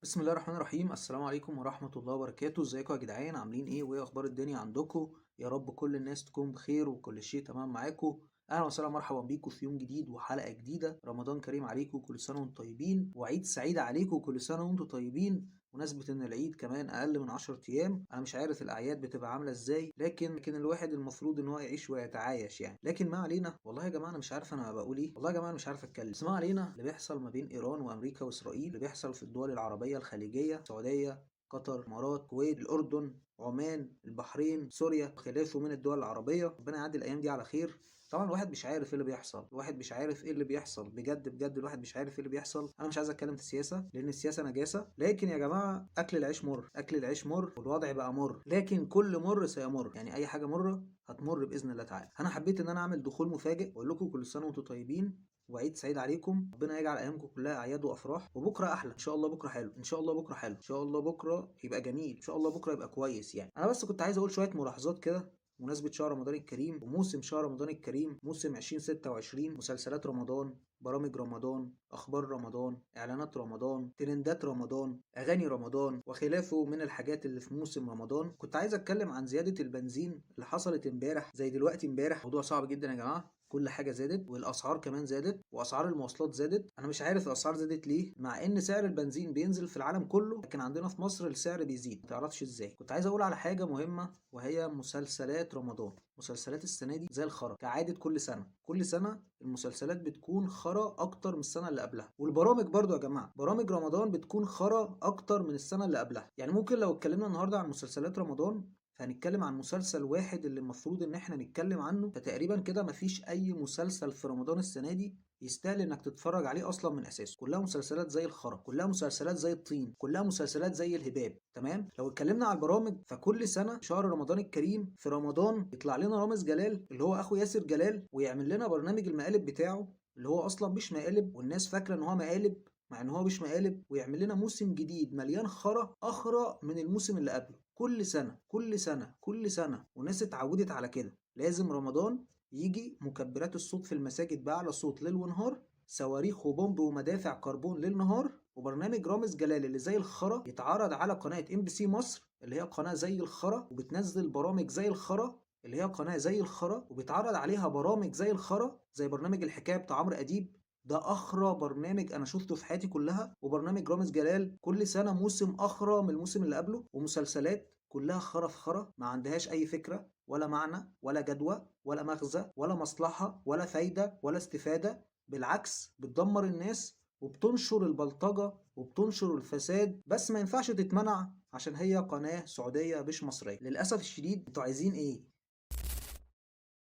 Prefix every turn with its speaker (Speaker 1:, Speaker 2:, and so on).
Speaker 1: بسم الله الرحمن الرحيم. السلام عليكم ورحمة الله وبركاته. ازيكم يا جدعان؟ عاملين ايه وايه اخبار الدنيا عندكم؟ يا رب كل الناس تكون بخير وكل شيء تمام معاكم. اهلا وسهلا مرحبا بيكم في يوم جديد وحلقة جديدة. رمضان كريم عليكم، كل سنة وانتم طيبين، وعيد سعيد عليكم، كل سنة وانتم طيبين. مناسبة ان العيد كمان اقل من 10 ايام. انا مش عارف الاعياد بتبقى عاملة ازاي، لكن الواحد المفروض ان هو يعيش ويتعايش يعني. لكن ما علينا. والله يا جماعة انا مش عارف انا بقول ايه، والله يا جماعة انا مش عارف اتكلم. بس ما علينا. اللي بيحصل ما بين ايران وامريكا واسرائيل، اللي بيحصل في الدول العربية الخليجية، السعودية، قطر، الامارات، الكويت، الاردن، عمان، البحرين، سوريا وخلافه من الدول العربيه. ربنا يعدي الايام دي على خير. طبعا الواحد مش عارف ايه اللي بيحصل، الواحد مش عارف ايه اللي بيحصل، بجد بجد الواحد مش عارف ايه اللي بيحصل. انا مش عايز اتكلم في السياسه لان السياسه نجاسه، لكن يا جماعه اكل العيش مر، اكل العيش مر، والوضع بقى مر، لكن كل مر سيمر. يعني اي حاجه مره هتمر باذن الله تعالى. انا حبيت ان انا اعمل دخول مفاجئ واقول لكم كل سنه وانتم طيبين وعيد سعيد عليكم. ربنا يجعل ايامكم كلها اعياد وافراح، وبكره احلى ان شاء الله. بكره حلو ان شاء الله، بكره حلو ان شاء الله، بكره يبقى جميل ان شاء الله، بكره يبقى كويس. يعني انا بس كنت عايز اقول شويه ملاحظات كده بمناسبة شهر رمضان الكريم وموسم شهر رمضان الكريم، موسم 2026. مسلسلات رمضان، برامج رمضان، أخبار رمضان، إعلانات رمضان، ترندات رمضان، أغاني رمضان وخلافه من الحاجات اللي في موسم رمضان. كنت عايز أتكلم عن زيادة البنزين اللي حصلت امبارح زي دلوقتي امبارح. موضوع صعب جدا يا جماعة. كل حاجة زادت، والأسعار كمان زادت، وأسعار المواصلات زادت. أنا مش عارف الأسعار زادت ليه، مع إن سعر البنزين بينزل في العالم كله، لكن عندنا في مصر السعر بيزيد. متعرفش إزاي. كنت عايز أقول على حاجة مهمة، وهي مسلسلات رمضان. مسلسلات السنة دي زي الخرا كعادة كل سنة. كل سنة المسلسلات بتكون خرا أكتر من السنة اللي قبلها، والبرامج برضو يا جماعة، برامج رمضان بتكون خرا أكتر من السنة اللي قبلها. يعني ممكن لو اتكلمنا النهاردة عن مسلسلات رمضان فهنتكلم عن مسلسل واحد اللي المفروض ان احنا نتكلم عنه، فتقريبا كده مفيش اي مسلسل في رمضان السنه دي يستاهل انك تتفرج عليه اصلا من اساسه. كلها مسلسلات زي الخرا، كلها مسلسلات زي الطين، كلها مسلسلات زي الهباب. تمام. لو اتكلمنا على البرامج فكل سنه شهر رمضان الكريم في رمضان يطلع لنا رامز جلال اللي هو اخو ياسر جلال ويعمل لنا برنامج المقالب بتاعه اللي هو اصلا مش مقالب، والناس فاكره ان هو مقالب مع ان هو مش مقالب، ويعمل لنا موسم جديد مليان خرا اخرى من الموسم اللي قبله. كل سنه كل سنه كل سنه، والناس اتعودت على كده. لازم رمضان يجي مكبرات الصوت في المساجد بأعلى صوت ليل ونهار، صواريخ وبومب ومدافع كربون ليل نهار، وبرنامج رامز جلال اللي زي الخرا يتعرض على قناة ام بي سي مصر اللي هي قناة زي الخرا وبتنزل برامج زي الخرا، اللي هي قناة زي الخرا وبيتعرض عليها برامج زي الخرا، زي برنامج الحكاية بتاع عمرو أديب. ده أخرى برنامج أنا شفته في حياتي كلها. وبرنامج رامز جلال كل سنة موسم أخرى من الموسم اللي قبله، ومسلسلات كلها خرا في خرا، ما عندهاش أي فكرة ولا معنى ولا جدوى ولا مغزى ولا مصلحة ولا فايدة ولا استفادة. بالعكس بتدمر الناس وبتنشر البلطجة وبتنشر الفساد، بس ما ينفعش تتمنع عشان هي قناة سعودية مش مصرية. للأسف الشديد انتوا عايزين ايه؟